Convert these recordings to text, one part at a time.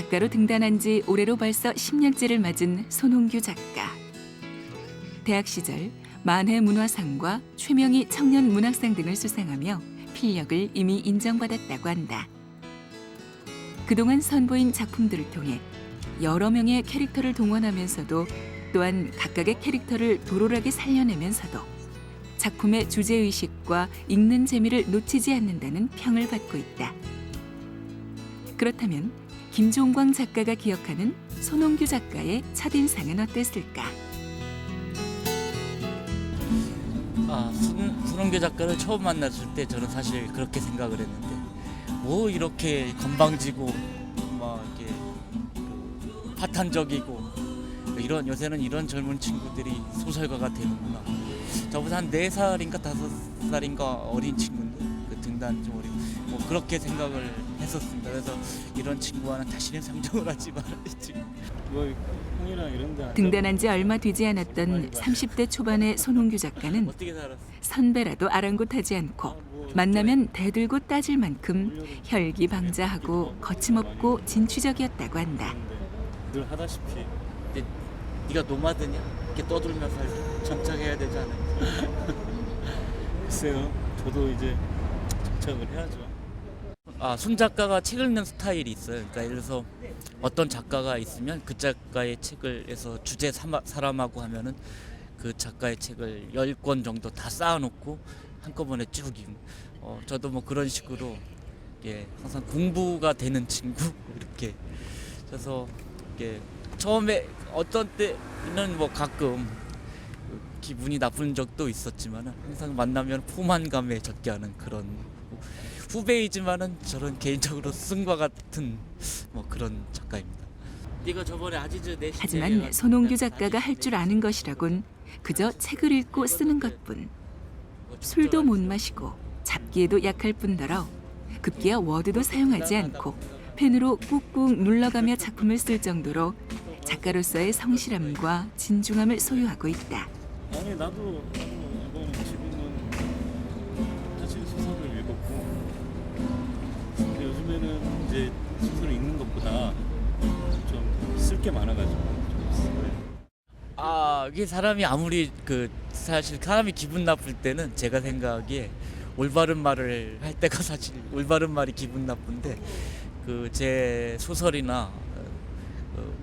작가로 등단한 지 올해로 벌써 10년째를 맞은 손홍규 작가. 대학 시절 만해 문화상과 최명희 청년 문학상 등을 수상하며 필력을 이미 인정받았다고 한다. 그동안 선보인 작품들을 통해 여러 명의 캐릭터를 동원하면서도 또한 각각의 캐릭터를 도롤하게 살려내면서도 작품의 주제의식과 읽는 재미를 놓치지 않는다는 평을 받고 있다. 그렇다면 김종광 작가가 기억하는 손홍규 작가의 첫인상은 어땠을까? 손홍규 작가를 처음 만났을 때 저는 사실 그렇게 생각을 했는데 뭐 이렇게 건방지고 막 이렇게 파탄적이고 요새는 이런 젊은 친구들이 소설가가 되는구나. 저보다 한 4살인가 5살인가 어린 친구인데 그 등단 좀 어린 뭐 그렇게 생각을 했었습니다. 그래서 이런 친구와는 다시는 상종을 하지 말아야지. 등단한 지 얼마 되지 않았던 30대 초반의 손홍규 작가는 선배라도 아랑곳하지 않고 만나면 대들고 따질 만큼 혈기방자하고 거침없고 진취적이었다고 한다. 늘 하다시피 네가 노마드냐? 이렇게 떠들면서 정착해야 되지 않을까? 글쎄요, 저도 이제 정착을 해야죠. 손 작가가 책을 읽는 스타일이 있어요. 그러니까 예를 들어서 어떤 작가가 있으면 그 작가의 책을 해서 주제 사람하고 하면은 그 작가의 책을 10권 정도 다 쌓아놓고 한꺼번에 쭉 저도 뭐 그런 식으로 항상 공부가 되는 친구 이렇게. 그래서 처음에 어떤 때는 뭐 가끔 기분이 나쁜 적도 있었지만 항상 만나면 포만감에 젖게 하는 그런 후배이지만은 저는 개인적으로 스승과 같은 뭐 그런 작가입니다. 네가 저번에 아지즈 하지만 손홍규 작가가 할 줄 아는 것이라곤 그저 책을 읽고 쓰는 것뿐. 술도 못 마시고 잡기에도 약할 뿐더러 급기야 워드도 사용하지 않고 펜으로 꾹꾹 눌러가며 작품을 쓸 정도로 작가로서의 성실함과 진중함을 소유하고 있다. 아니 나도 이번 지금은 사실 소설을 읽었고 근데 요즘에는 이제 소설을 읽는 것보다 좀 쓸 게 많아가지고 좀 이게 사람이 아무리 사실 사람이 기분 나쁠 때는 제가 생각하기에 올바른 말을 할 때가 사실 올바른 말이 기분 나쁜데 제 소설이나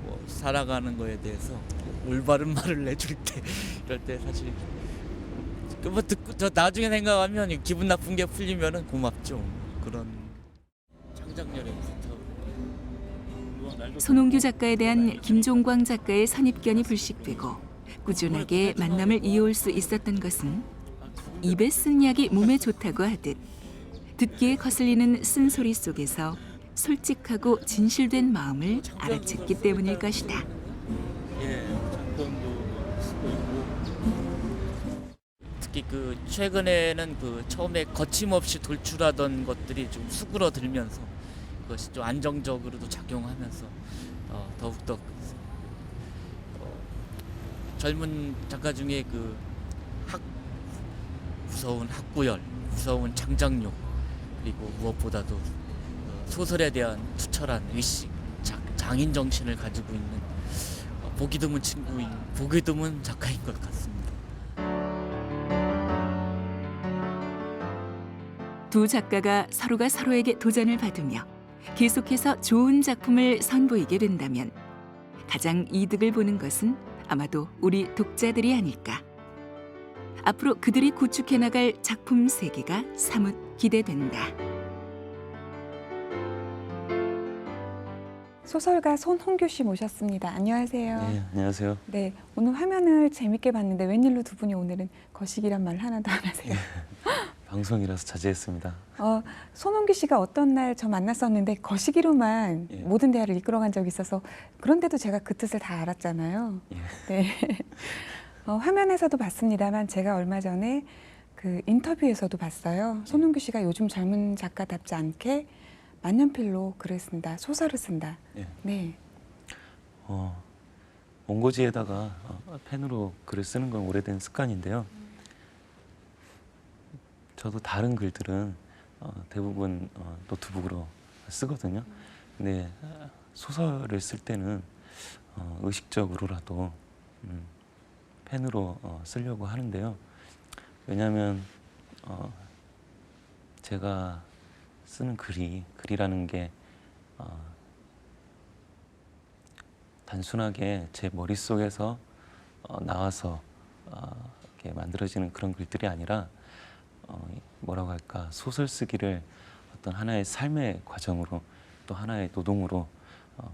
뭐 살아가는 거에 대해서 올바른 말을 내줄 때 이럴 때 사실 뭐 듣고 저 나중에 생각하면 기분 나쁜 게 풀리면은 고맙죠. 그런 창작력에 손홍규 작가에 대한 김종광 작가의 선입견이 불식되고 꾸준하게 만남을 이어올 수 있었던 것은 입에 쓴 약이 몸에 좋다고 하듯 듣기에 거슬리는 쓴소리 속에서 솔직하고 진실된 마음을 알아챘기 때문일 것이다. 장편도 쓰고 있고 특히 최근에는 처음에 거침없이 돌출하던 것들이 좀 수그러들면서 그것이 좀 안정적으로도 작용하면서 더욱더 젊은 작가 중에 무서운 학구열, 무서운 창작력 그리고 무엇보다도 소설에 대한 투철한 의식, 장인 정신을 가지고 있는 보기 드문 친구인, 보기 드문 작가인 것 같습니다. 두 작가가 서로가 서로에게 도전을 받으며 계속해서 좋은 작품을 선보이게 된다면 가장 이득을 보는 것은 아마도 우리 독자들이 아닐까. 앞으로 그들이 구축해 나갈 작품 세계가 사뭇 기대된다. 소설가 손홍규 씨 모셨습니다. 안녕하세요. 네, 안녕하세요. 네, 오늘 화면을 재밌게 봤는데 웬일로 두 분이 오늘은 거시기란 말 하나도 안 하세요? 방송이라서 자제했습니다. 손홍규 씨가 어떤 날 저 만났었는데 거시기로만 모든 대화를 이끌어간 적이 있어서 그런데도 제가 그 뜻을 다 알았잖아요. 네. 화면에서도 봤습니다만 제가 얼마 전에 그 인터뷰에서도 봤어요. 손홍규 씨가 요즘 젊은 작가답지 않게 만년필로 글을 쓴다, 소설을 쓴다. 네. 원고지에다가 펜으로 글을 쓰는 건 오래된 습관인데요. 저도 다른 글들은 대부분 노트북으로 쓰거든요. 근데 소설을 쓸 때는 의식적으로라도 펜으로 쓰려고 하는데요. 왜냐하면 제가 쓰는 글이라는 게 단순하게 제 머릿속에서 나와서 이렇게 만들어지는 그런 글들이 아니라 뭐라고 할까, 소설 쓰기를 어떤 하나의 삶의 과정으로 또 하나의 노동으로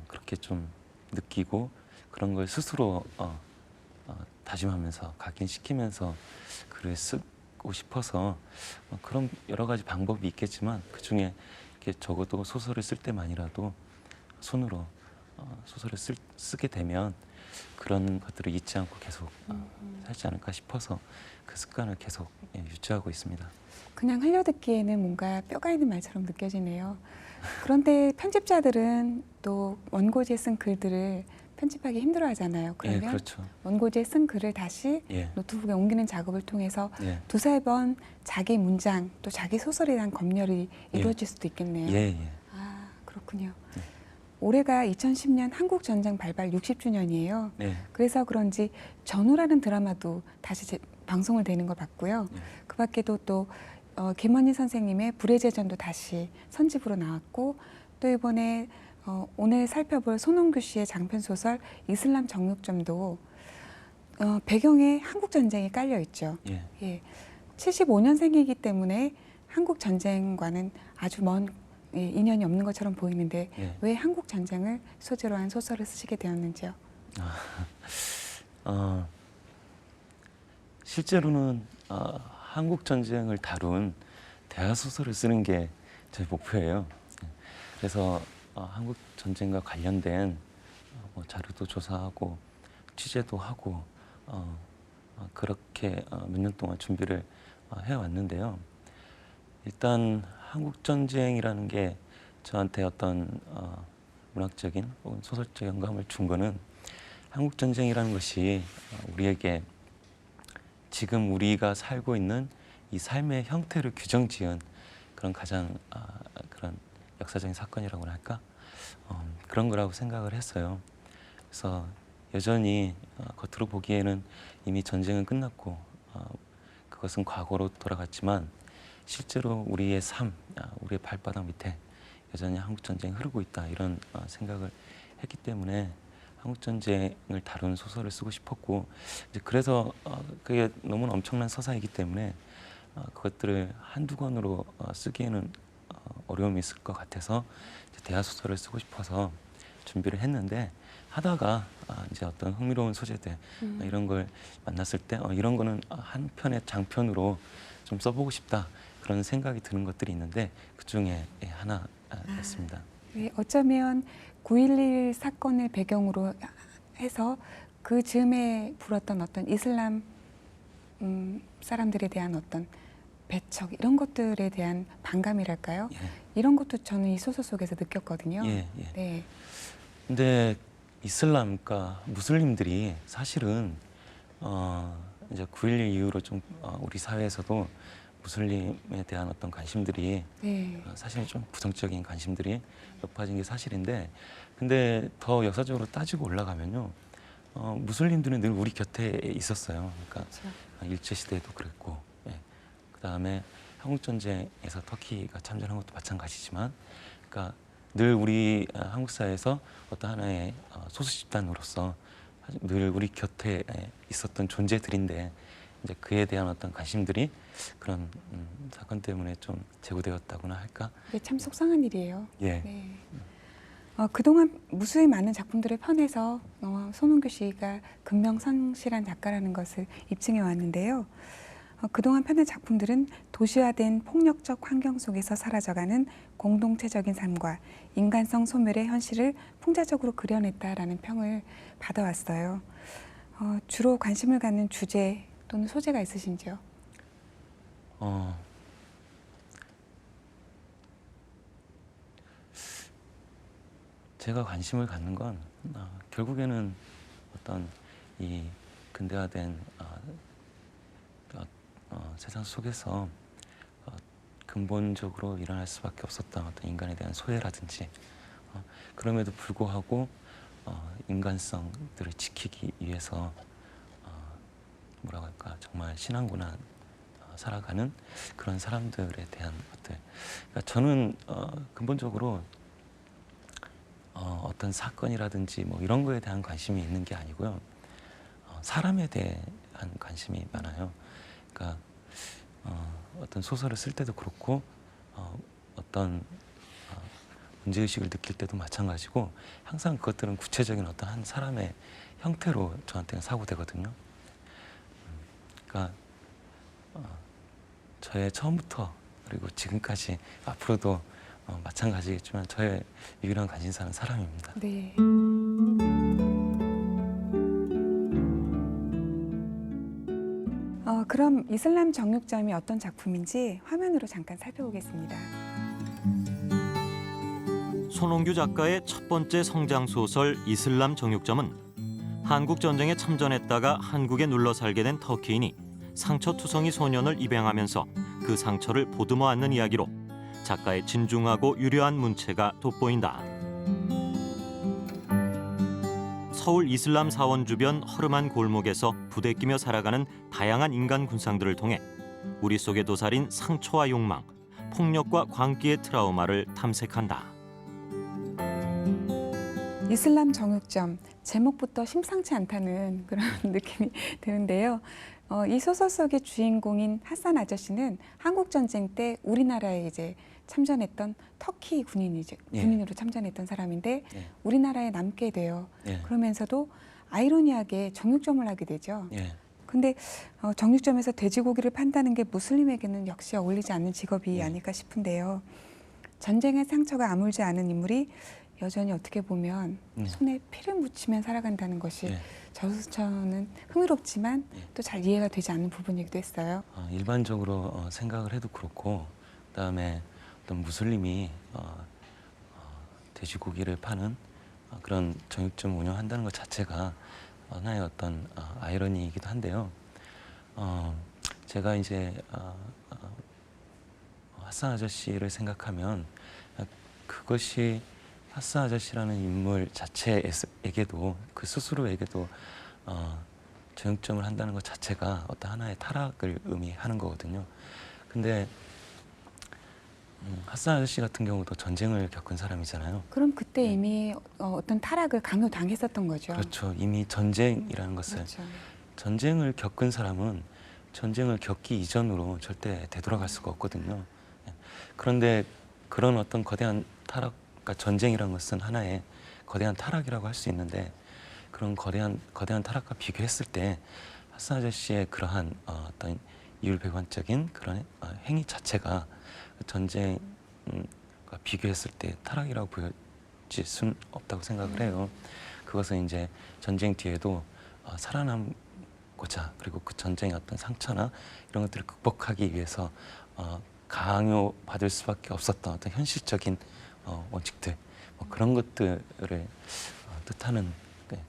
그렇게 좀 느끼고 그런 걸 스스로 다짐하면서 각인시키면서 글을 쓰고 싶어서 그런 여러 가지 방법이 있겠지만 그중에 이렇게 적어도 소설을 쓸 때만이라도 손으로 소설을 쓰게 되면 그런 것들을 잊지 않고 계속 살지 않을까 싶어서 그 습관을 계속 유지하고 있습니다. 그냥 흘려듣기에는 뭔가 뼈가 있는 말처럼 느껴지네요. 그런데 편집자들은 또 원고지에 쓴 글들을 편집하기 힘들어하잖아요. 그러면 그렇죠. 원고지에 쓴 글을 다시 노트북에 옮기는 작업을 통해서 두세 번 자기 문장 또 자기 소설에 대한 검열이 이루어질 수도 있겠네요. 아, 그렇군요. 올해가 2010년 한국전쟁 발발 60주년이에요. 그래서 그런지 전우라는 드라마도 다시 방송을 되는 걸 봤고요. 그 밖에도 또 김원희 선생님의 불의 제전도 다시 선집으로 나왔고 또 이번에 오늘 살펴볼 손홍규 씨의 장편 소설 이슬람 정육점도 배경에 한국 전쟁이 깔려 있죠. 75년생이기 때문에 한국 전쟁과는 아주 먼 인연이 없는 것처럼 보이는데 왜 한국 전쟁을 소재로 한 소설을 쓰시게 되었는지요? 실제로는 한국 전쟁을 다룬 대하 소설을 쓰는 게 제 목표예요. 그래서 한국 전쟁과 관련된 뭐 자료도 조사하고 취재도 하고 그렇게 몇 년 동안 준비를 해왔는데요. 일단 한국 전쟁이라는 게 저한테 어떤 문학적인 혹은 소설적 영감을 준 거는 한국 전쟁이라는 것이 우리에게 지금 우리가 살고 있는 이 삶의 형태를 규정지은 그런 가장 그런 역사적인 사건이라고나 할까? 그런 거라고 생각을 했어요. 그래서 여전히 겉으로 보기에는 이미 전쟁은 끝났고 그것은 과거로 돌아갔지만 실제로 우리의 삶, 우리의 발바닥 밑에 여전히 한국 전쟁이 흐르고 있다 이런 생각을 했기 때문에 한국 전쟁을 다룬 소설을 쓰고 싶었고 이제 그래서 그게 너무 엄청난 서사이기 때문에 그것들을 한두 권으로 쓰기에는 어려움이 있을 것 같아서 대하 소설을 쓰고 싶어서 준비를 했는데 하다가 이제 어떤 흥미로운 소재들 이런 걸 만났을 때 이런 거는 한 편의 장편으로 좀 써보고 싶다 그런 생각이 드는 것들이 있는데 그 중에 하나였습니다. 어쩌면 9.11 사건을 배경으로 해서 그 즈음에 불었던 어떤 이슬람 사람들에 대한 어떤 배척 이런 것들에 대한 반감이랄까요? 이런 것도 저는 이 소설 속에서 느꼈거든요. 네. 근데 이슬람, 그러니까 무슬림들이 사실은 이제 9.11 이후로 좀 우리 사회에서도 무슬림에 대한 어떤 관심들이 사실 좀 부정적인 관심들이 높아진 게 사실인데 근데 더 역사적으로 따지고 올라가면요 무슬림들은 늘 우리 곁에 있었어요. 그러니까 일제시대에도 그랬고 그다음에 한국전쟁에서 터키가 참전한 것도 마찬가지지만 그러니까 늘 우리 한국 사회에서 어떤 하나의 소수 집단으로서 늘 우리 곁에 있었던 존재들인데 이제 그에 대한 어떤 관심들이 그런 사건 때문에 좀 제고되었다고나 할까? 이게 참 속상한 일이에요. 네. 그동안 무수히 많은 작품들을 펴내서 손홍규 씨가 근명성실한 작가라는 것을 입증해 왔는데요. 그동안 펴낸 작품들은 도시화된 폭력적 환경 속에서 사라져가는 공동체적인 삶과 인간성 소멸의 현실을 풍자적으로 그려냈다라는 평을 받아왔어요. 주로 관심을 갖는 주제 또는 소재가 있으신지요? 제가 관심을 갖는 건 결국에는 어떤 이 근대화된 세상 속에서 근본적으로 일어날 수밖에 없었던 어떤 인간에 대한 소외라든지 그럼에도 불구하고 인간성들을 지키기 위해서 뭐라고 할까 정말 신앙고난 살아가는 그런 사람들에 대한 것들. 그러니까 저는 근본적으로 어떤 사건이라든지 뭐 이런 거에 대한 관심이 있는 게 아니고요. 사람에 대한 관심이 많아요. 그러니까 어떤 소설을 쓸 때도 그렇고 어떤 문제의식을 느낄 때도 마찬가지고 항상 그것들은 구체적인 어떤 한 사람의 형태로 저한테는 사고되거든요. 그러니까 저의 처음부터 그리고 지금까지 앞으로도 마찬가지겠지만 저의 유일한 관심사는 사람입니다. 네. 그럼 이슬람 정육점이 어떤 작품인지 화면으로 잠깐 살펴보겠습니다. 손홍규 작가의 첫 번째 성장 소설 이슬람 정육점은 한국 전쟁에 참전했다가 한국에 눌러 살게 된 터키인이 상처투성이 소년을 입양하면서 그 상처를 보듬어 안는 이야기로 작가의 진중하고 유려한 문체가 돋보인다. 서울 이슬람 사원 주변 허름한 골목에서 부대끼며 살아가는 다양한 인간 군상들을 통해 우리 속에 도사린 상처와 욕망, 폭력과 광기의 트라우마를 탐색한다. 이슬람 정육점, 제목부터 심상치 않다는 그런 느낌이 드는데요. 이 소설 속의 주인공인 하산 아저씨는 한국 전쟁 때 우리나라에 이제 참전했던 터키 군인으로 참전했던 사람인데 우리나라에 남게 돼요. 그러면서도 아이러니하게 정육점을 하게 되죠. 근데 정육점에서 돼지고기를 판다는 게 무슬림에게는 역시 어울리지 않는 직업이 아닐까 싶은데요. 전쟁의 상처가 아물지 않은 인물이 여전히 어떻게 보면 손에 피를 묻히며 살아간다는 것이 저는 흥미롭지만 또 잘 이해가 되지 않는 부분이기도 했어요. 일반적으로 생각을 해도 그렇고 그다음에 어떤 무슬림이 돼지고기를 파는 그런 정육점을 운영한다는 것 자체가 하나의 어떤 아이러니이기도 한데요. 제가 이제 하산 아저씨를 생각하면 그것이 하산 아저씨라는 인물 자체에게도 그 스스로에게도 정육점을 한다는 것 자체가 어떤 하나의 타락을 의미하는 거거든요. 근데 하산 아저씨 같은 경우도 전쟁을 겪은 사람이잖아요. 그럼 그때 이미 어떤 타락을 강요당했었던 거죠. 그렇죠. 이미 전쟁이라는 것을 그렇죠. 전쟁을 겪은 사람은 전쟁을 겪기 이전으로 절대 되돌아갈 수가 없거든요. 그런데 그런 어떤 거대한 타락, 그러니까 전쟁이라는 것은 하나의 거대한 타락이라고 할 수 있는데 그런 거대한 타락과 비교했을 때 하산 아저씨의 그러한 어떤 이율배반적인 그런 행위 자체가 전쟁과 비교했을 때 타락이라고 보여질 수는 없다고 생각을 해요. 그것은 이제 전쟁 뒤에도 살아남고자 그리고 그 전쟁의 어떤 상처나 이런 것들을 극복하기 위해서 강요받을 수밖에 없었던 어떤 현실적인 원칙들 뭐 그런 것들을 뜻하는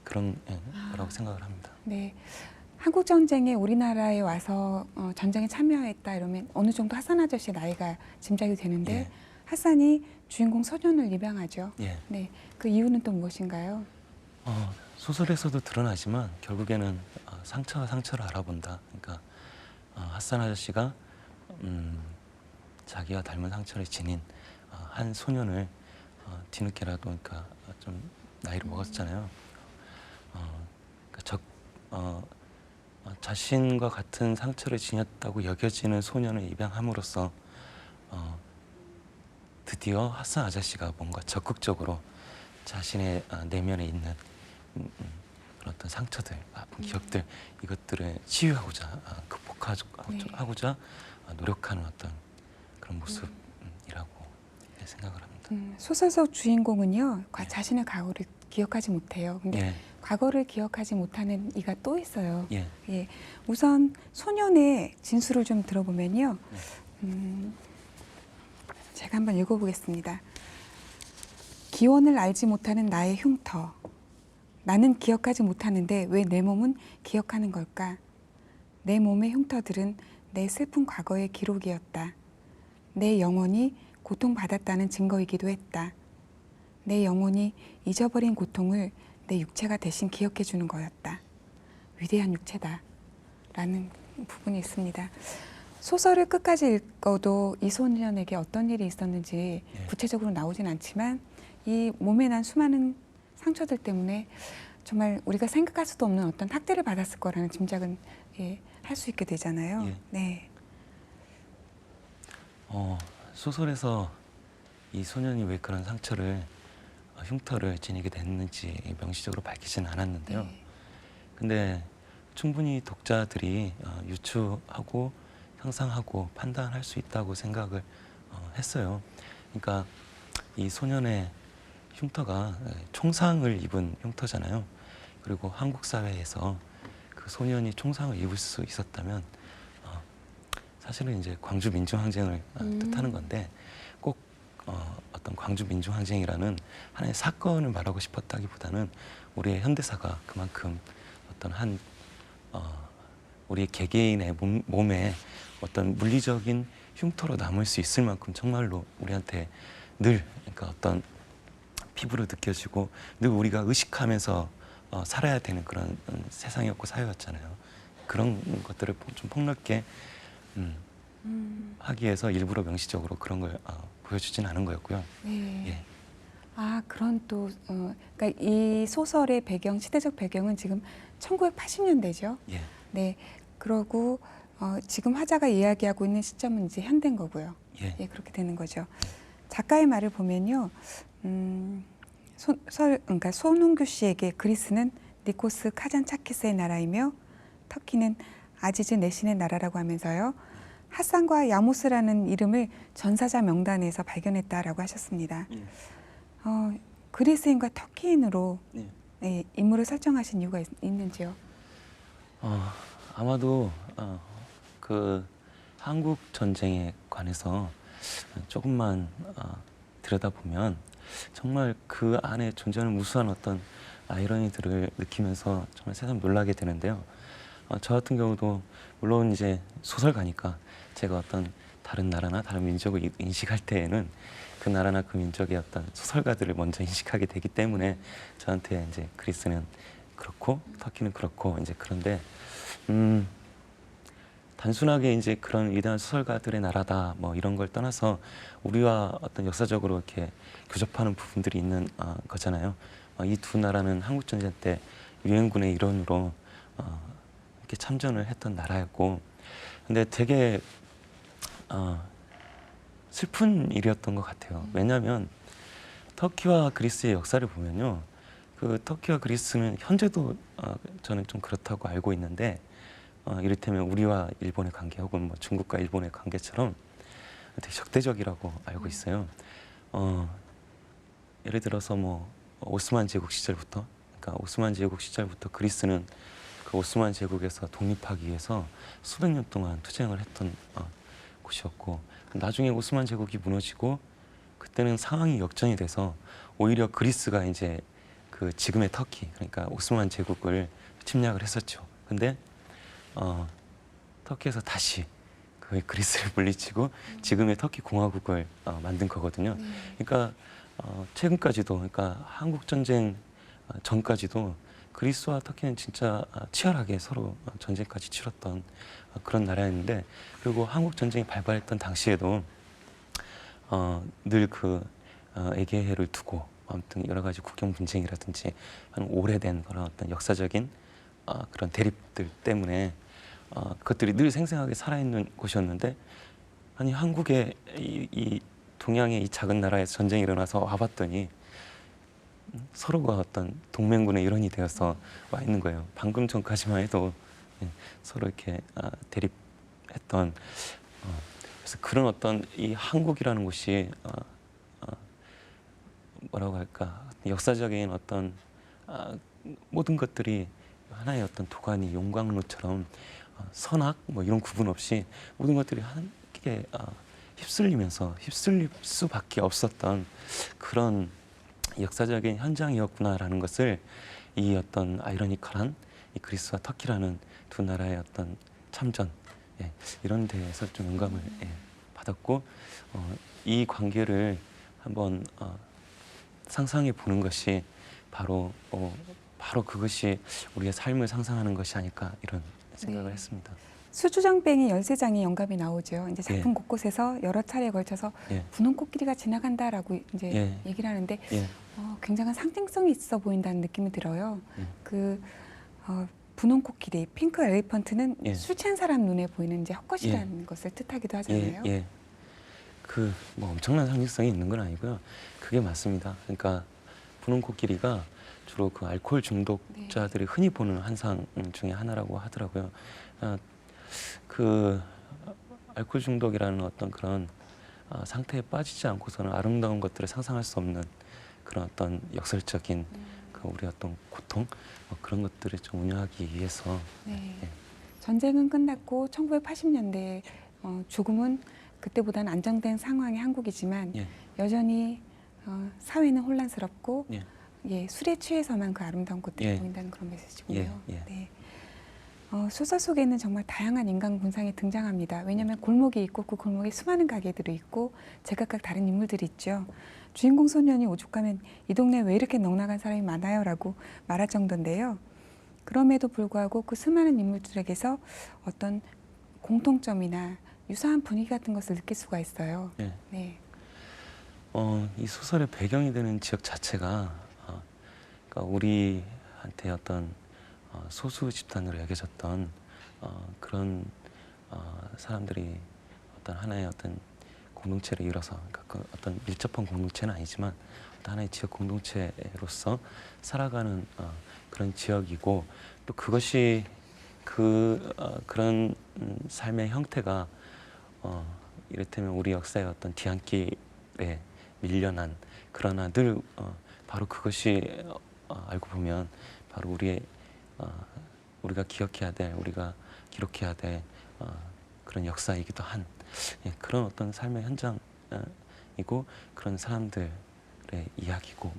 그런 거라고 생각을 합니다. 네. 한국 전쟁에 우리나라에 와서 전쟁에 참여했다 이러면 어느 정도 하산 아저씨 나이가 짐작이 되는데 하산이 주인공 소년을 입양하죠. 네. 그 이유는 또 무엇인가요? 소설에서도 드러나지만 결국에는 상처가 상처를 알아본다. 그러니까 하산 아저씨가 자기와 닮은 상처를 지닌 한 소년을 뒤늦게라도 그러니까 좀 나이를 먹었잖아요. 그러니까 자신과 같은 상처를 지녔다고 여겨지는 소년을 입양함으로써 드디어 하산 아저씨가 뭔가 적극적으로 자신의 내면에 있는 그런 어떤 상처들, 아픈 기억들 이것들을 치유하고자 극복하고자 노력하는 어떤 그런 모습이라고 생각을 합니다. 소설 속 주인공은요 자신의 과거를 기억하지 못해요. 근데 과거를 기억하지 못하는 이가 또 있어요. 우선 소년의 진술을 좀 들어보면요. 제가 한번 읽어보겠습니다. 기원을 알지 못하는 나의 흉터. 나는 기억하지 못하는데 왜 내 몸은 기억하는 걸까? 내 몸의 흉터들은 내 슬픈 과거의 기록이었다. 내 영혼이 고통받았다는 증거이기도 했다. 내 영혼이 잊어버린 고통을 내 육체가 대신 기억해 주는 거였다. 위대한 육체다. 라는 부분이 있습니다. 소설을 끝까지 읽어도 이 소년에게 어떤 일이 있었는지 예. 구체적으로 나오진 않지만 이 몸에 난 수많은 상처들 때문에 정말 우리가 생각할 수도 없는 어떤 학대를 받았을 거라는 짐작은 예, 할 수 있게 되잖아요. 예. 네. 소설에서 이 소년이 왜 그런 상처를 흉터를 지니게 됐는지 명시적으로 밝히지는 않았는데요. 네. 근데 충분히 독자들이 유추하고 상상하고 판단할 수 있다고 생각을 했어요. 그러니까 이 소년의 흉터가 총상을 입은 흉터잖아요. 그리고 한국 사회에서 그 소년이 총상을 입을 수 있었다면 사실은 이제 광주 민주항쟁을 뜻하는 건데 꼭 어떤 광주 민주항쟁이라는 하나의 사건을 말하고 싶었다기보다는 우리의 현대사가 그만큼 어떤 한 우리 개개인의 몸에 어떤 물리적인 흉터로 남을 수 있을 만큼 정말로 우리한테 늘 그러니까 어떤 피부로 느껴지고 늘 우리가 의식하면서 살아야 되는 그런 세상이었고 사회였잖아요. 그런 것들을 좀 폭넓게 하기 위해서 일부러 명시적으로 그런 걸 보여주진 않은 거였고요. 네. 예. 아, 그런 또 그러니까 이 소설의 배경, 시대적 배경은 지금 1980년대죠. 예. 네. 그러고 지금 화자가 이야기하고 있는 시점은 이제 현대인 거고요. 예. 예, 그렇게 되는 거죠. 작가의 말을 보면요. 그러니까 손홍규 씨에게 그리스는 니코스 카잔차키스의 나라이며 터키는 아지즈 네신의 나라라고 하면서요. 하산과 야모스라는 이름을 전사자 명단에서 발견했다라고 하셨습니다. 예. 그리스인과 터키인으로 예. 예, 인물을 설정하신 이유가 있는지요? 아마도 그 한국 전쟁에 관해서 조금만 들여다보면 정말 그 안에 존재하는 무수한 어떤 아이러니들을 느끼면서 정말 새삼 놀라게 되는데요. 저 같은 경우도 물론 이제 소설가니까 제가 어떤 다른 나라나 다른 민족을 인식할 때에는 그 나라나 그 민족의 어떤 소설가들을 먼저 인식하게 되기 때문에 저한테 이제 그리스는 그렇고 터키는 그렇고 이제 그런데 단순하게 이제 그런 위대한 소설가들의 나라다 뭐 이런 걸 떠나서 우리와 어떤 역사적으로 이렇게 교접하는 부분들이 있는 거잖아요. 이 두 나라는 한국 전쟁 때 유엔군의 일원으로 이렇게 참전을 했던 나라였고, 근데 되게 슬픈 일이었던 것 같아요. 왜냐하면 터키와 그리스의 역사를 보면요, 그 터키와 그리스는 현재도 저는 좀 그렇다고 알고 있는데, 이를테면 우리와 일본의 관계 혹은 뭐 중국과 일본의 관계처럼 되게 적대적이라고 알고 있어요. 예를 들어서 뭐 오스만 제국 시절부터, 그러니까 오스만 제국 시절부터 그리스는 그 오스만 제국에서 독립하기 위해서 수백 년 동안 투쟁을 했던 곳이었고, 나중에 오스만 제국이 무너지고 그때는 상황이 역전이 돼서 오히려 그리스가 이제 그 지금의 터키, 그러니까 오스만 제국을 침략을 했었죠. 근데 터키에서 다시 그 그리스를 물리치고 지금의 터키 공화국을 만든 거거든요. 그러니까 최근까지도, 그러니까 한국 전쟁 전까지도 그리스와 터키는 진짜 치열하게 서로 전쟁까지 치렀던 그런 나라였는데, 그리고 한국 전쟁이 발발했던 당시에도 늘 그 에게해를 두고 아무튼 여러 가지 국경 분쟁이라든지 오래된 그런 어떤 역사적인 그런 대립들 때문에 그것들이 늘 생생하게 살아있는 곳이었는데, 아니 한국의 이 동양의 이 작은 나라에서 전쟁이 일어나서 와봤더니 서로가 어떤 동맹군의 일원이 되어서 와 있는 거예요. 방금 전까지만 해도 서로 이렇게 대립했던, 그래서 그런 어떤 이 한국이라는 곳이 뭐라고 할까, 역사적인 어떤 모든 것들이 하나의 어떤 도가니 용광로처럼 선악 뭐 이런 구분 없이 모든 것들이 함께 휩쓸리면서 휩쓸릴 수밖에 없었던 그런 역사적인 현장이었구나라는 것을 이 어떤 아이러니컬한 이 그리스와 터키라는 두 나라의 어떤 참전, 이런 데에서 좀 영감을 받았고, 이 관계를 한번 상상해 보는 것이 바로 그것이 우리의 삶을 상상하는 것이 아닐까 이런 생각을 네. 했습니다. 수주정뱅이 열쇠장이 영감이 나오죠. 이제 작품 예. 곳곳에서 여러 차례에 걸쳐서 예. 분홍 코끼리가 지나간다라고 이제 예. 얘기를 하는데 예. 굉장한 상징성이 있어 보인다는 느낌이 들어요. 음. 분홍 코끼리, 핑크 엘리펀트는 예. 술 취한 사람 눈에 보이는 이제 헛것이라는 것을 뜻하기도 하잖아요. 예. 뭐 엄청난 상징성이 있는 건 아니고요. 그게 맞습니다. 그러니까 분홍 코끼리가 주로 그 알코올 중독자들이 흔히 보는 환상 중에 하나라고 하더라고요. 그 알코올 중독이라는 어떤 그런 상태에 빠지지 않고서는 아름다운 것들을 상상할 수 없는 그런 어떤 역설적인 그 우리 어떤 고통 그런 것들을 좀 운영하기 위해서 네. 예. 전쟁은 끝났고 1980년대 조금은 그때보다는 안정된 상황의 한국이지만 예. 여전히 사회는 혼란스럽고 예. 술에 취해서만 그 아름다운 것들이 예. 보인다는 그런 메시지군요. 예. 네. 소설 속에는 정말 다양한 인간 군상이 등장합니다. 왜냐하면 골목이 있고 그 골목에 수많은 가게들이 있고 제각각 다른 인물들이 있죠. 주인공 소년이 오죽하면 이 동네에 왜 이렇게 넉나간 사람이 많아요? 라고 말할 정도인데요. 그럼에도 불구하고 그 수많은 인물들에게서 어떤 공통점이나 유사한 분위기 같은 것을 느낄 수가 있어요. 예. 네. 이 소설의 배경이 되는 지역 자체가 그러니까 우리한테 어떤 소수 집단으로 여겨졌던 그런 사람들이 어떤 하나의 어떤 공동체를 이뤄서 그러니까 그 어떤 밀접한 공동체는 아니지만 어떤 하나의 지역 공동체로서 살아가는 그런 지역이고 또 그것이 그런 삶의 형태가 이를테면 우리 역사의 어떤 뒤안길에 밀려난 그러나 늘 바로 그것이 알고 보면 바로 우리가 기억해야 될 우리가 기록해야 될 그런 역사이기도 한 그런 어떤 삶의 현장이고 그런 사람들의 이야기고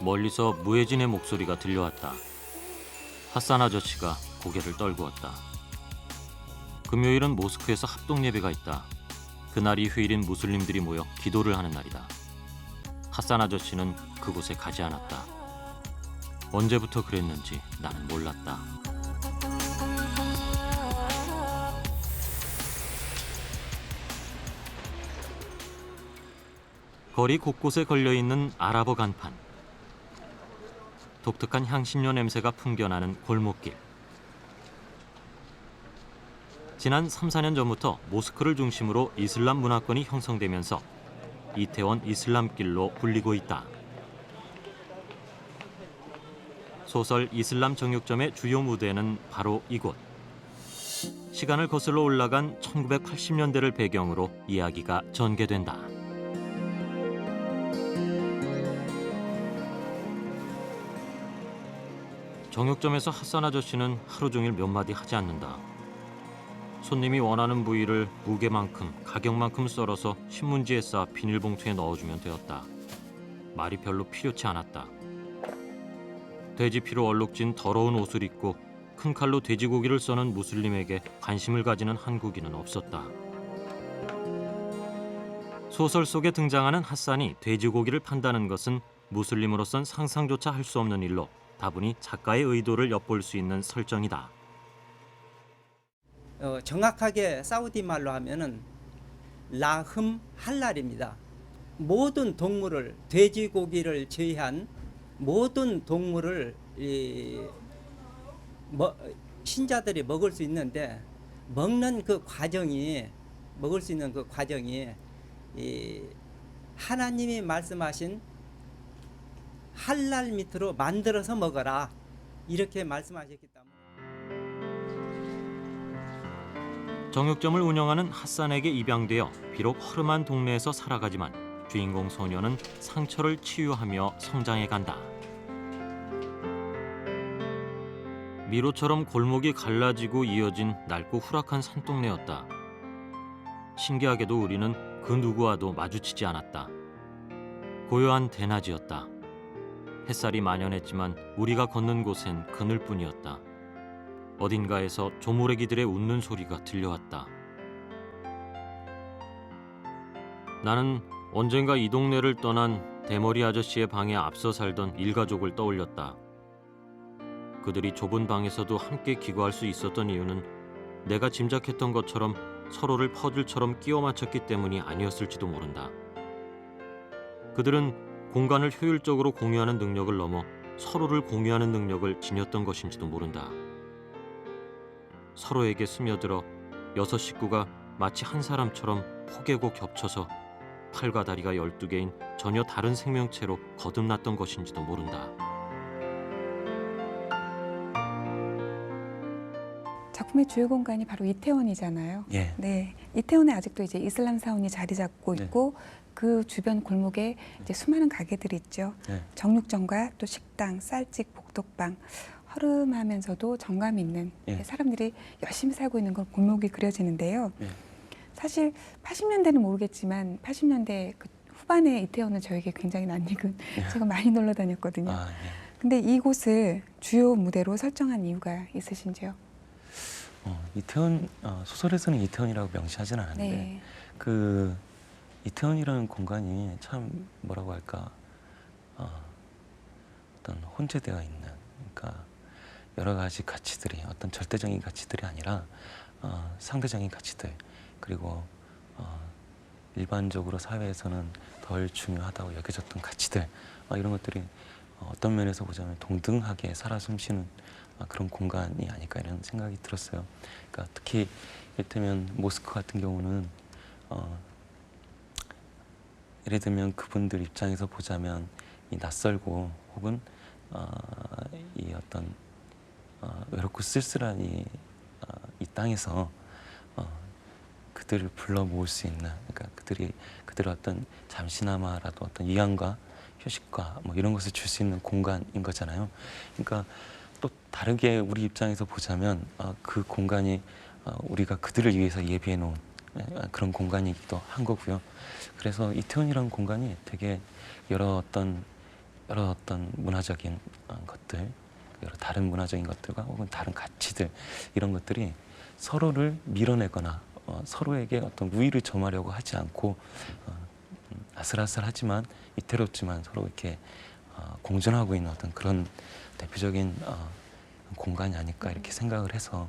멀리서 무혜진의 목소리가 들려왔다. 핫산 아저씨가 고개를 떨구었다. 금요일은 모스크에서 합동 예배가 있다. 그날이 휴일인 무슬림들이 모여 기도를 하는 날이다. 핫산 아저씨는 그곳에 가지 않았다. 언제부터 그랬는지 나는 몰랐다. 거리 곳곳에 걸려있는 아랍어 간판. 독특한 향신료 냄새가 풍겨나는 골목길. 지난 3, 4년 전부터 모스크를 중심으로 이슬람 문화권이 형성되면서 이태원 이슬람길로 불리고 있다. 소설 이슬람 정육점의 주요 무대는 바로 이곳. 시간을 거슬러 올라간 1980년대를 배경으로 이야기가 전개된다. 정육점에서 핫산 아저씨는 하루 종일 몇 마디 하지 않는다. 손님이 원하는 부위를 무게만큼, 가격만큼 썰어서 신문지에 싸 비닐봉투에 넣어주면 되었다. 말이 별로 필요치 않았다. 돼지 피로 얼룩진 더러운 옷을 입고 큰 칼로 돼지고기를 써는 무슬림에게 관심을 가지는 한국인은 없었다. 소설 속에 등장하는 핫산이 돼지고기를 판다는 것은 무슬림으로선 상상조차 할 수 없는 일로 다분히 작가의 의도를 엿볼 수 있는 설정이다. 정확하게 사우디 말로 하면은 라흠 할랄입니다. 모든 동물을 돼지고기를 제외한 모든 동물을 신자들이 먹을 수 있는데 먹는 그 과정이 먹을 수 있는 그 과정이 하나님이 말씀하신 할랄 밑으로 만들어서 먹어라 이렇게 말씀하셨기 때문에 정육점을 운영하는 핫산에게 입양되어 비록 허름한 동네에서 살아가지만 주인공 소녀는 상처를 치유하며 성장해 간다. 미로처럼 골목이 갈라지고 이어진 낡고 후락한 산동네였다. 신기하게도 우리는 그 누구와도 마주치지 않았다. 고요한 대낮이었다. 햇살이 만연했지만 우리가 걷는 곳엔 그늘뿐이었다. 어딘가에서 조무래기들의 웃는 소리가 들려왔다. 나는 언젠가 이 동네를 떠난 대머리 아저씨의 방에 앞서 살던 일가족을 떠올렸다. 그들이 좁은 방에서도 함께 기거할 수 있었던 이유는 내가 짐작했던 것처럼 서로를 퍼즐처럼 끼워 맞췄기 때문이 아니었을지도 모른다. 그들은 공간을 효율적으로 공유하는 능력을 넘어 서로를 공유하는 능력을 지녔던 것인지도 모른다. 서로에게 스며들어 6 식구가 마치 한 사람처럼 포개고 겹쳐서 팔과 다리가 12개인 전혀 다른 생명체로 거듭났던 것인지도 모른다. 작품의 주요 공간이 바로 이태원이잖아요. 예. 네, 이태원에 아직도 이제 이슬람 사원이 자리 잡고 네. 있고 그 주변 골목에 이제 수많은 가게들이 있죠. 네. 정육점과 또 식당, 쌀집, 복덕방, 허름하면서도 정감 있는 예. 사람들이 열심히 살고 있는 그런 골목이 그려지는데요. 예. 사실 80년대는 모르겠지만 80년대 그 후반에 이태원은 저에게 굉장히 낯익은 제가 많이 놀러 다녔거든요. 아, 예. 근데 이곳을 주요 무대로 설정한 이유가 있으신지요? 이태원 소설에서는 이태원이라고 명시하진 않았는데 네. 그 이태원이라는 공간이 참 뭐라고 할까 어떤 혼재되어 있는 그러니까 여러 가지 가치들이 어떤 절대적인 가치들이 아니라 상대적인 가치들 그리고 일반적으로 사회에서는 덜 중요하다고 여겨졌던 가치들 이런 것들이 어떤 면에서 보자면 동등하게 살아 숨쉬는 그런 공간이 아닐까 이런 생각이 들었어요. 그러니까 특히 이를테면 모스크 같은 경우는 예를 들면 그분들 입장에서 보자면 이 낯설고 혹은 이 어떤 외롭고 쓸쓸한 이 땅에서 그들을 불러 모을 수 있는 그러니까 그들의 어떤 잠시나마라도 어떤 위안과 휴식과 뭐 이런 것을 줄 수 있는 공간인 거잖아요. 그러니까 또 다르게 우리 입장에서 보자면 그 공간이 우리가 그들을 위해서 예비해 놓은 그런 공간이기도 한 거고요. 그래서 이태원이라는 공간이 되게 여러 어떤 문화적인 것들, 여러 다른 문화적인 것들과 혹은 다른 가치들 이런 것들이 서로를 밀어내거나 서로에게 어떤 우위를 점하려고 하지 않고 아슬아슬하지만 이태롭지만 서로 이렇게 공존하고 있는 어떤 그런 대표적인 공간이 아닐까 이렇게 생각을 해서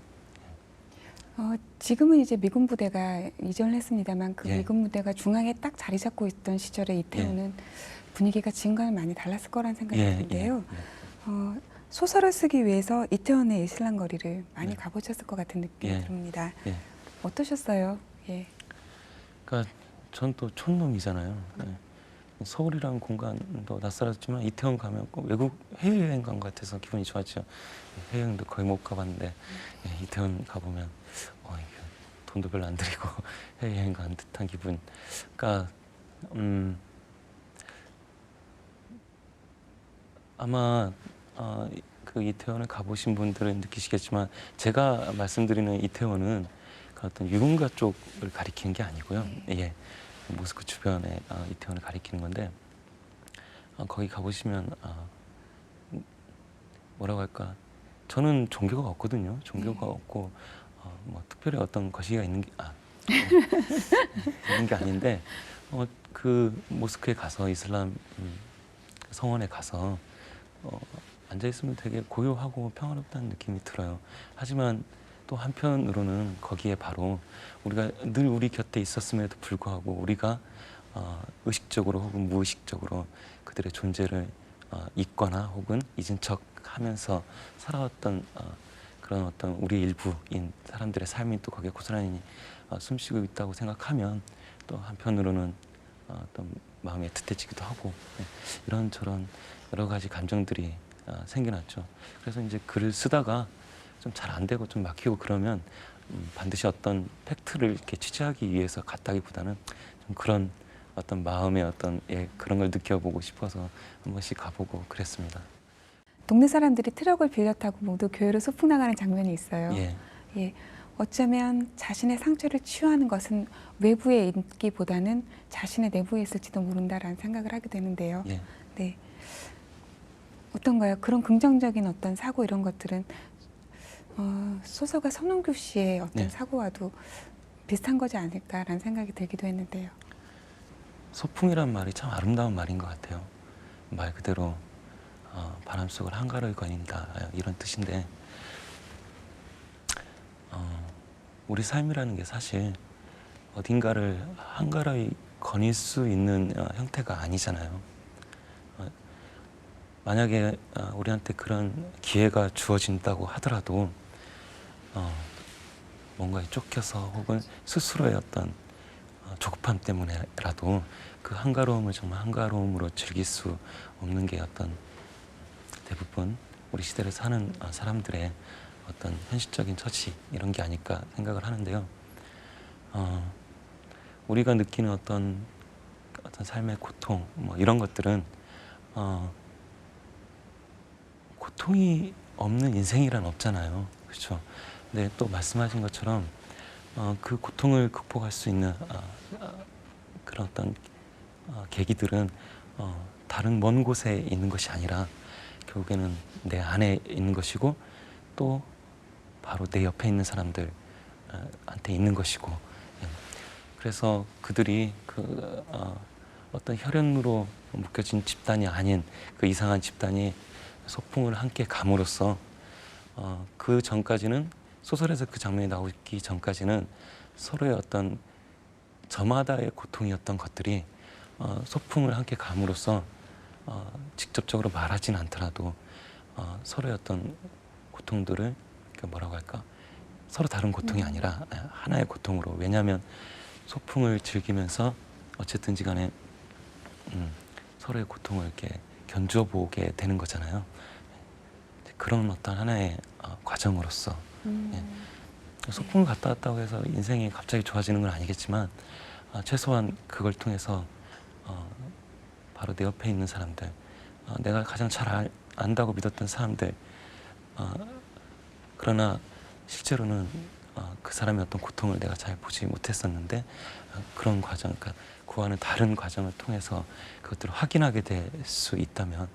지금은 이제 미군 부대가 이전을 했습니다만 그 예. 미군 부대가 중앙에 딱 자리 잡고 있던 시절에 이태원은 분위기가 지금과는 많이 달랐을 거란 생각이 드는데요. 소설을 쓰기 위해서 이태원의 이슬람 거리를 많이 가보셨을 것 같은 느낌이 듭니다. 예. 어떠셨어요? 예. 그러니까 전 또 촌놈이잖아요. 서울이라는 공간도 낯설었지만 이태원 가면 꼭 외국 해외여행 간 것 같아서 기분이 좋았죠. 해외여행도 거의 못 가봤는데 이태원 가보면 이게 돈도 별로 안 들이고 해외여행 간 듯한 기분. 그러니까 아마 그 이태원을 가보신 분들은 느끼시겠지만 제가 말씀드리는 이태원은 그 어떤 유흥가 쪽을 가리키는 게 아니고요. 예. 모스크 주변에 이태원을 가리키는 건데 거기 가보시면 뭐라고 할까 저는 종교가 없거든요. 종교가 없고 뭐 특별히 어떤 거시기가 있는 게 아닌데 그 모스크에 가서 이슬람 성원에 가서 앉아 있으면 되게 고요하고 평화롭다는 느낌이 들어요. 하지만 또 한편으로는 거기에 바로 우리가 늘 우리 곁에 있었음에도 불구하고 우리가 의식적으로 혹은 무의식적으로 그들의 존재를 잊거나 혹은 잊은 척하면서 살아왔던 그런 어떤 우리 일부인 사람들의 삶이 또 거기에 고스란히 숨쉬고 있다고 생각하면 또 한편으로는 어떤 마음이 애틋해지기도 하고 이런저런 여러 가지 감정들이 생겨났죠. 그래서 이제 글을 쓰다가 좀 잘 안 되고 좀 막히고 그러면 반드시 어떤 팩트를 이렇게 취재하기 위해서 갔다기보다는 좀 그런 어떤 마음의 어떤 그런 걸 느껴보고 싶어서 한 번씩 가보고 그랬습니다. 동네 사람들이 트럭을 빌려 타고 모두 교회로 소풍 나가는 장면이 있어요. 예. 예. 어쩌면 자신의 상처를 치유하는 것은 외부에 있기보다는 자신의 내부에 있을지도 모른다라는 생각을 하게 되는데요. 예. 네. 어떤가요? 그런 긍정적인 어떤 사고 이런 것들은 소설가 손홍규 씨의 어떤 네. 사고와도 비슷한 거지 않을까라는 생각이 들기도 했는데요. 소풍이란 말이 참 아름다운 말인 것 같아요. 말 그대로 바람 속을 한가로이 거닌다 이런 뜻인데 우리 삶이라는 게 사실 어딘가를 한가로이 거닐 수 있는 형태가 아니잖아요. 만약에 우리한테 그런 기회가 주어진다고 하더라도 뭔가에 쫓겨서 혹은 스스로의 어떤 조급함 때문에라도 그 한가로움을 정말 한가로움으로 즐길 수 없는 게 어떤 대부분 우리 시대를 사는 사람들의 어떤 현실적인 처지 이런 게 아닐까 생각을 하는데요. 우리가 느끼는 어떤 삶의 고통 뭐 이런 것들은 고통이 없는 인생이란 없잖아요. 그렇죠? 근데 또 말씀하신 것처럼 그 고통을 극복할 수 있는 그런 어떤 계기들은 다른 먼 곳에 있는 것이 아니라 결국에는 내 안에 있는 것이고 또 바로 내 옆에 있는 사람들한테 있는 것이고 그래서 그들이 그 어떤 혈연으로 묶여진 집단이 아닌 그 이상한 집단이 소풍을 함께 감으로써 그 전까지는 소설에서 그 장면이 나오기 전까지는 서로의 어떤 저마다의 고통이었던 것들이 소풍을 함께 감으로써 직접적으로 말하진 않더라도 서로의 어떤 고통들을 뭐라고 할까 서로 다른 고통이 아니라 하나의 고통으로 왜냐하면 소풍을 즐기면서 어쨌든지 간에 서로의 고통을 이렇게 견뎌보게 되는 거잖아요. 그런 어떤 하나의 과정으로서 예. 소풍을 갔다 왔다고 해서 인생이 갑자기 좋아지는 건 아니겠지만 최소한 그걸 통해서 바로 내 옆에 있는 사람들 내가 가장 잘 안다고 믿었던 사람들 그러나 실제로는 그 사람의 어떤 고통을 내가 잘 보지 못했었는데 그런 과정, 그러니까 그와는 다른 과정을 통해서 그것들을 확인하게 될 수 있다면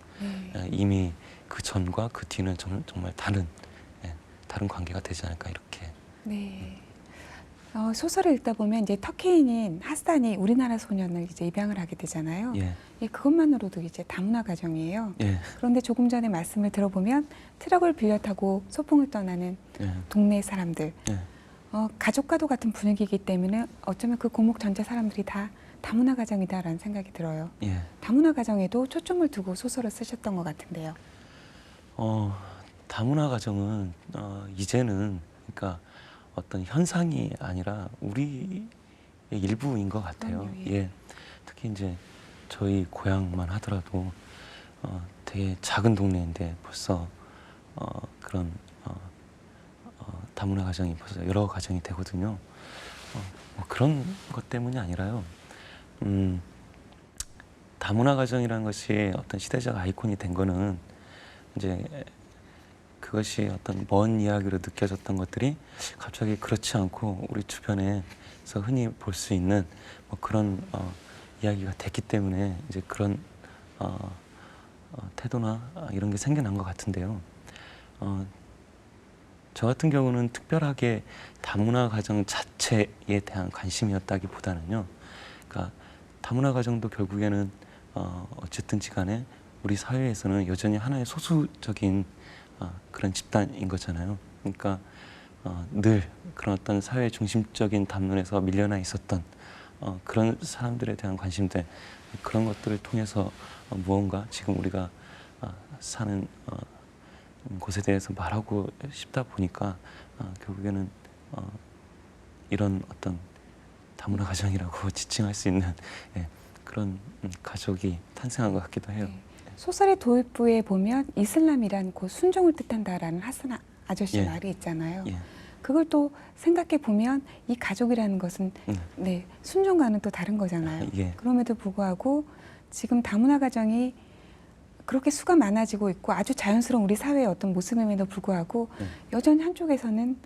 이미 그 전과 그 뒤는 정말 다른 관계가 되지 않을까 이렇게. 네. 소설을 읽다 보면 이제 터키인인 하산이 우리나라 소년을 이제 입양을 하게 되잖아요. 예. 예, 그것만으로도 이제 다문화 가정이에요. 예. 그런데 조금 전에 말씀을 들어보면 트럭을 빌려 타고 소풍을 떠나는 예. 동네 사람들, 예. 가족과도 같은 분위기이기 때문에 어쩌면 그 고목 전체 사람들이 다 다문화 가정이다라는 생각이 들어요. 예. 다문화 가정에도 초점을 두고 소설을 쓰셨던 것 같은데요. 다문화 가정은 이제는 그러니까 어떤 현상이 아니라 우리의 일부인 것 같아요. 그럼요, 예. 예. 특히 이제 저희 고향만 하더라도 되게 작은 동네인데 벌써 그런 다문화 가정이 벌써 여러 가정이 되거든요. 뭐 그런 것 때문이 아니라요. 다문화 가정이라는 것이 어떤 시대적 아이콘이 된 거는 이제 그것이 어떤 먼 이야기로 느껴졌던 것들이 갑자기 그렇지 않고 우리 주변에서 흔히 볼 수 있는 뭐 그런 이야기가 됐기 때문에 이제 그런 태도나 이런 게 생겨난 것 같은데요. 저 같은 경우는 특별하게 다문화 가정 자체에 대한 관심이었다기보다는요. 그러니까 다문화 가정도 결국에는 어쨌든지 간에 우리 사회에서는 여전히 하나의 소수적인 그런 집단인 거잖아요. 그러니까 늘 그런 어떤 사회 중심적인 담론에서 밀려나 있었던 그런 사람들에 대한 관심들 그런 것들을 통해서 무언가 지금 우리가 사는 곳에 대해서 말하고 싶다 보니까 결국에는 이런 어떤 다문화 가정이라고 지칭할 수 있는 그런 가족이 탄생한 것 같기도 해요. 네. 소설의 도입부에 보면 이슬람이란 곧 순종을 뜻한다라는 하산 아저씨 예. 말이 있잖아요. 예. 그걸 또 생각해 보면 이 가족이라는 것은 네, 순종과는 또 다른 거잖아요. 예. 그럼에도 불구하고 지금 다문화 가정이 그렇게 수가 많아지고 있고 아주 자연스러운 우리 사회의 어떤 모습임에도 불구하고 여전히 한쪽에서는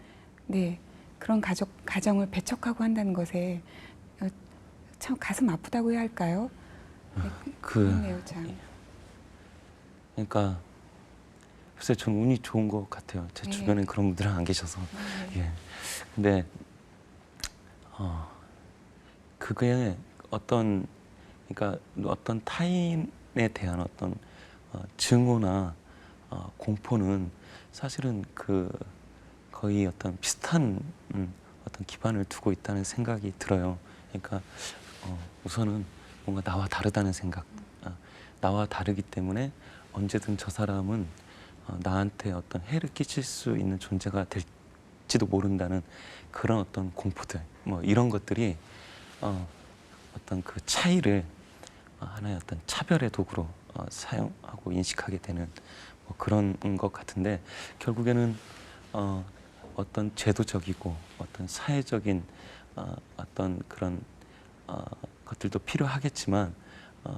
네, 그런 가정을 배척하고 한다는 것에 참 가슴 아프다고 해야 할까요? 네, 그렇네요, 참. 그러니까 글쎄 전 운이 좋은 것 같아요. 제 네. 주변엔 그런 분들은 안 계셔서. 네. 예. 근데 그게 그러니까 어떤 타인에 대한 어떤 증오나 공포는 사실은 거의 어떤 비슷한 어떤 기반을 두고 있다는 생각이 들어요. 그러니까 우선은 뭔가 나와 다르다는 생각, 나와 다르기 때문에 언제든 저 사람은 나한테 어떤 해를 끼칠 수 있는 존재가 될지도 모른다는 그런 어떤 공포들, 뭐 이런 것들이 어떤 그 차이를 하나의 어떤 차별의 도구로 사용하고 인식하게 되는 뭐 그런 것 같은데, 결국에는 어떤 제도적이고 어떤 사회적인 어떤 그런 것들도 필요하겠지만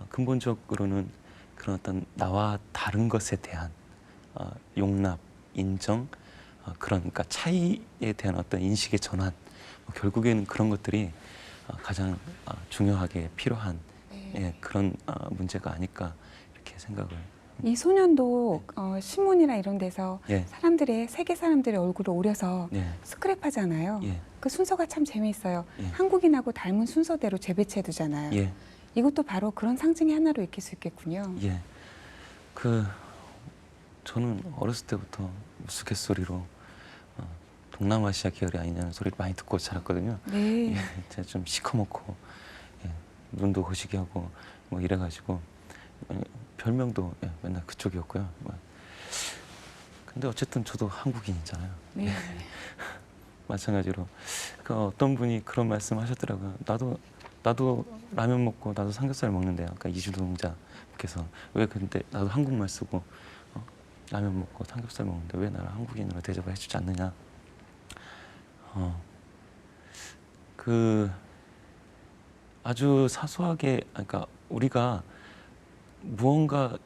근본적으로는 그런 어떤 나와 다른 것에 대한 용납, 인정, 그러니까 차이에 대한 어떤 인식의 전환, 결국에는 그런 것들이 가장 중요하게 필요한 예, 그런 문제가 아닐까 이렇게 생각을. 이 소년도 신문이나 이런 데서 예. 세계 사람들의 얼굴을 오려서 예. 스크랩하잖아요. 예. 그 순서가 참 재미있어요. 예. 한국인하고 닮은 순서대로 재배치해두잖아요. 예. 이것도 바로 그런 상징의 하나로 익힐 수 있겠군요. 예. 저는 어렸을 때부터 우스갯소리로 동남아시아 계열이 아니냐는 소리를 많이 듣고 자랐거든요. 네. 예, 제가 좀 시커멓고 눈도 거시기 하고 뭐 이래가지고 별명도 맨날 그쪽이었고요. 근데 어쨌든 저도 한국인이잖아요. 네. 마찬가지로 어떤 분이 그런 말씀하셨더라고요. 나도 라면 먹고 나도 삼겹살 먹는데, 아까 이주동자께서 왜 근데 나도 한국말 쓰고 라면 먹고 삼겹살 먹는데 왜 나를 한국인으로 대접을 해주지 않느냐. 아주 사소하게, 그러니까 우리가 무언가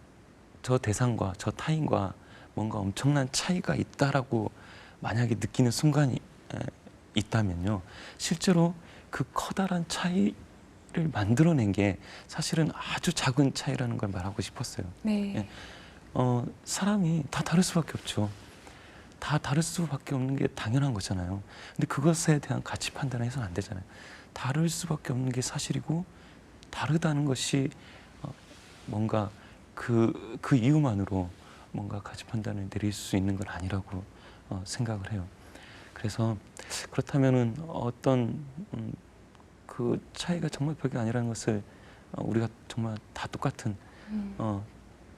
저 대상과 저 타인과 뭔가 엄청난 차이가 있다라고 만약에 느끼는 순간이 있다면요, 실제로 그 커다란 차이를 만들어낸 게 사실은 아주 작은 차이라는 걸 말하고 싶었어요. 네. 예. 사람이 다 다를 수밖에 없죠. 다 다를 수밖에 없는 게 당연한 거잖아요. 근데 그것에 대한 가치 판단을 해서는 안 되잖아요. 다를 수밖에 없는 게 사실이고, 다르다는 것이 뭔가 그 이유만으로 뭔가 가치 판단을 내릴 수 있는 건 아니라고 생각을 해요. 그래서 그렇다면은 어떤 그 차이가 정말 별게 아니라는 것을 우리가 정말 다 똑같은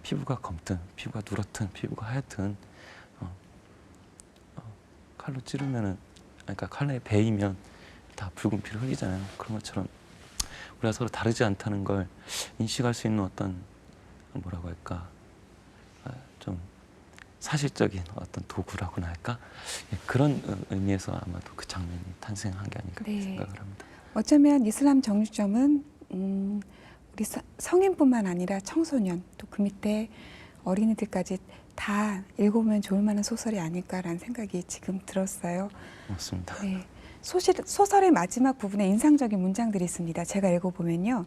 피부가 검든 피부가 누렇든 피부가 하얗든 칼로 찌르면은, 그러니까 칼에 베이면 다 붉은 피를 흘리잖아요. 그런 것처럼 우리가 서로 다르지 않다는 걸 인식할 수 있는 어떤 뭐라고 할까, 좀 사실적인 어떤 도구라고나 할까, 그런 의미에서 아마도 그 장면이 탄생한 게 아닐까 네. 생각을 합니다. 어쩌면 이슬람 정육점은 우리 성인뿐만 아니라 청소년, 또 그 밑에 어린이들까지 다 읽어보면 좋을 만한 소설이 아닐까라는 생각이 지금 들었어요. 맞습니다. 네. 소설의 마지막 부분에 인상적인 문장들이 있습니다. 제가 읽어보면요.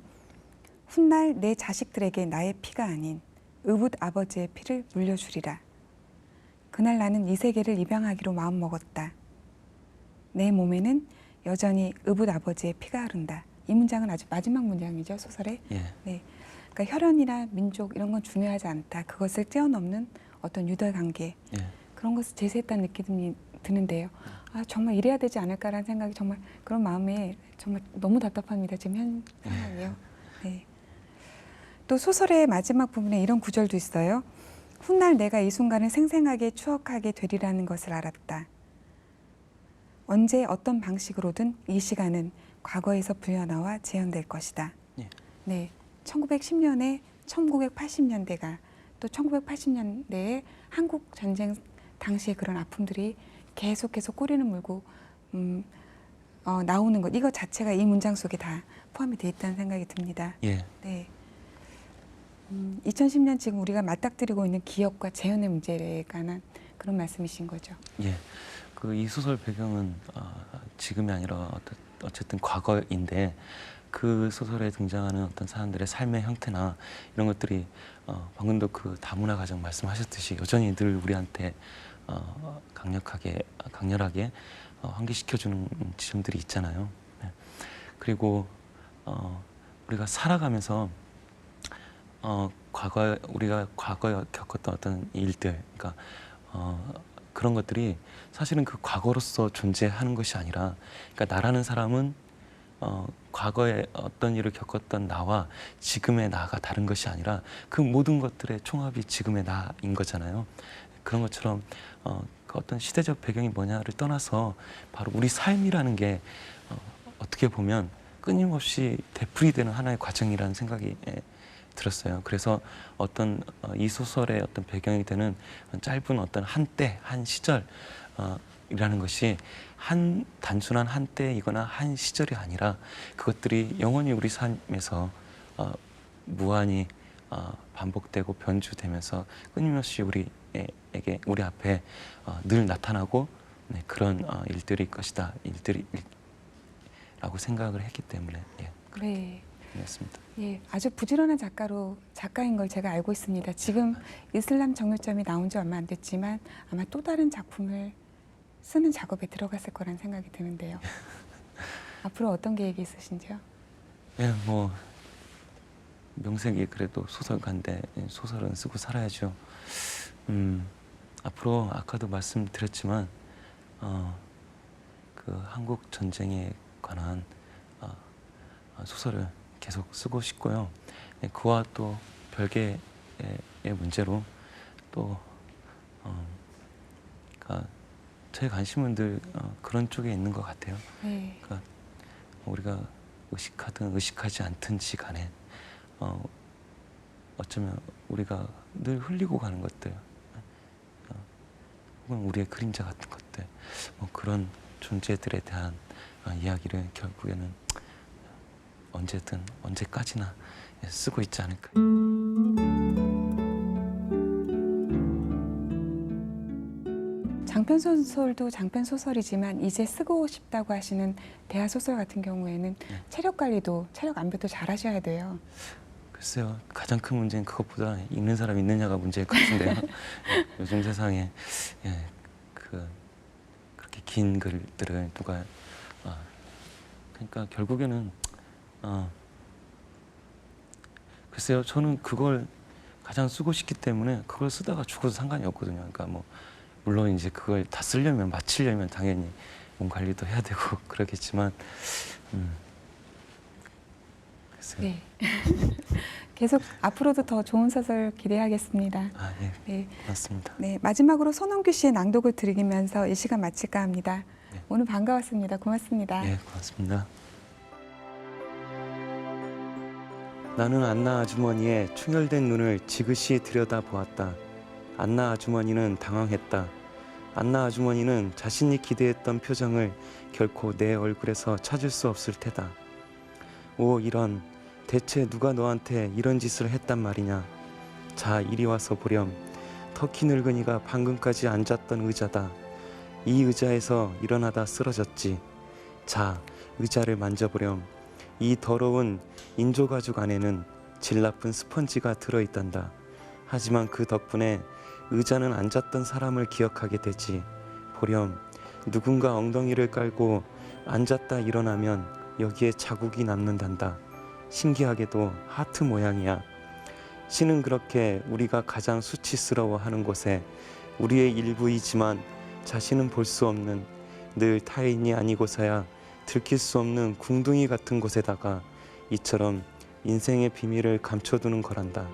훗날 내 자식들에게 나의 피가 아닌 의붓 아버지의 피를 물려주리라. 그날 나는 이 세계를 입양하기로 마음먹었다. 내 몸에는 여전히 의붓 아버지의 피가 흐른다. 이 문장은 아주 마지막 문장이죠, 소설에. 예. 네. 그러니까 혈연이나 민족 이런 건 중요하지 않다. 그것을 뛰어넘는 어떤 유대 관계, 예. 그런 것을 제시했다는 느낌이 드는데요. 정말 이래야 되지 않을까라는 생각이, 정말 그런 마음에 정말 너무 답답합니다. 지금 현 상황이요. 네. 또 소설의 마지막 부분에 이런 구절도 있어요. 훗날 내가 이 순간을 생생하게 추억하게 되리라는 것을 알았다. 언제 어떤 방식으로든 이 시간은 과거에서 불려나와 재현될 것이다. 예. 네, 1910년에 1980년대가 또 1980년대에 한국 전쟁 당시의 그런 아픔들이 계속해서 꼬리를 물고 나오는 것, 이것 자체가 이 문장 속에 다 포함이 돼 있다는 생각이 듭니다. 예. 네. 2010년 지금 우리가 맞닥뜨리고 있는 기억과 재현의 문제에 관한 그런 말씀이신 거죠. 예. 그 이 소설 배경은 지금이 아니라 어쨌든 과거인데 그 소설에 등장하는 어떤 사람들의 삶의 형태나 이런 것들이 방금도 그 다문화 가정 말씀하셨듯이 여전히 늘 우리한테 강렬하게 환기시켜주는 지점들이 있잖아요. 네. 그리고 우리가 살아가면서 우리가 과거에 겪었던 어떤 일들, 그러니까 그런 것들이 사실은 그 과거로서 존재하는 것이 아니라, 그러니까 나라는 사람은 과거에 어떤 일을 겪었던 나와 지금의 나가 다른 것이 아니라 그 모든 것들의 총합이 지금의 나인 거잖아요. 그런 것처럼 그 어떤 시대적 배경이 뭐냐를 떠나서 바로 우리 삶이라는 게 어떻게 보면 끊임없이 되풀이되는 하나의 과정이라는 생각이 들었어요. 그래서 어떤 이 소설의 어떤 배경이 되는 짧은 어떤 한때, 한 시절 이라는 것이 단순한 한때이거나 한 시절이 아니라 그것들이 영원히 우리 삶에서 무한히 반복되고 변주되면서 끊임없이 우리 앞에 늘 나타나고 그런 일들일 것이다. 일들이라고 생각을 했기 때문에 네. 그렇습니다. 예, 아주 부지런한 작가인 걸 제가 알고 있습니다. 지금 이슬람 정육점이 나온 지 얼마 안 됐지만 아마 또 다른 작품을 쓰는 작업에 들어갔을 거란 생각이 드는데요. 앞으로 어떤 계획이 있으신지요? 예, 뭐 명색이 그래도 소설가인데 소설은 쓰고 살아야죠. 앞으로 아까도 말씀드렸지만 그 한국 전쟁에 관한 소설을 계속 쓰고 싶고요. 그와 또 별개의 문제로 또 그러니까 제 관심은 늘 그런 쪽에 있는 것 같아요. 네. 그러니까 우리가 의식하든 의식하지 않든지 간에 어쩌면 우리가 늘 흘리고 가는 것들, 혹은 우리의 그림자 같은 것들, 뭐 그런 존재들에 대한 이야기를 결국에는 언제든 언제까지나 쓰고 있지 않을까. 장편 소설도 장편 소설이지만 이제 쓰고 싶다고 하시는 대하 소설 같은 경우에는 체력 관리도 체력 안배도 잘 하셔야 돼요. 글쎄요, 가장 큰 문제는 그것보다 읽는 사람 있느냐가 문제일 것 같은데요. 요즘 세상에 그렇게 긴 글들을 누가 그러니까 결국에는 글쎄요, 저는 그걸 가장 쓰고 싶기 때문에 그걸 쓰다가 죽어도 상관이 없거든요. 그러니까 뭐 물론 이제 그걸 다 쓰려면 마치려면 당연히 몸 관리도 해야 되고 그러겠지만 글쎄요. 네. 계속 앞으로도 더 좋은 소설 기대하겠습니다. 예, 네. 고맙습니다. 네, 마지막으로 손홍규 씨의 낭독을 드리면서 이 시간 마칠까 합니다. 네. 오늘 반가웠습니다. 고맙습니다. 예, 고맙습니다. 나는 안나 아주머니의 충혈된 눈을 지그시 들여다보았다. 안나 아주머니는 당황했다. 안나 아주머니는 자신이 기대했던 표정을 결코 내 얼굴에서 찾을 수 없을 테다. 오, 이런, 대체 누가 너한테 이런 짓을 했단 말이냐. 자, 이리 와서 보렴. 터키 늙은이가 방금까지 앉았던 의자다. 이 의자에서 일어나다 쓰러졌지. 자, 의자를 만져보렴. 이 더러운 인조가죽 안에는 질 나쁜 스펀지가 들어있단다. 하지만 그 덕분에 의자는 앉았던 사람을 기억하게 되지. 보렴, 누군가 엉덩이를 깔고 앉았다 일어나면 여기에 자국이 남는단다. 신기하게도 하트 모양이야. 신은 그렇게 우리가 가장 수치스러워하는 곳에 우리의 일부이지만 자신은 볼 수 없는 늘 타인이 아니고서야 들킬 수 없는 궁둥이 같은 곳에다가 이처럼 인생의 비밀을 감춰두는 거란다.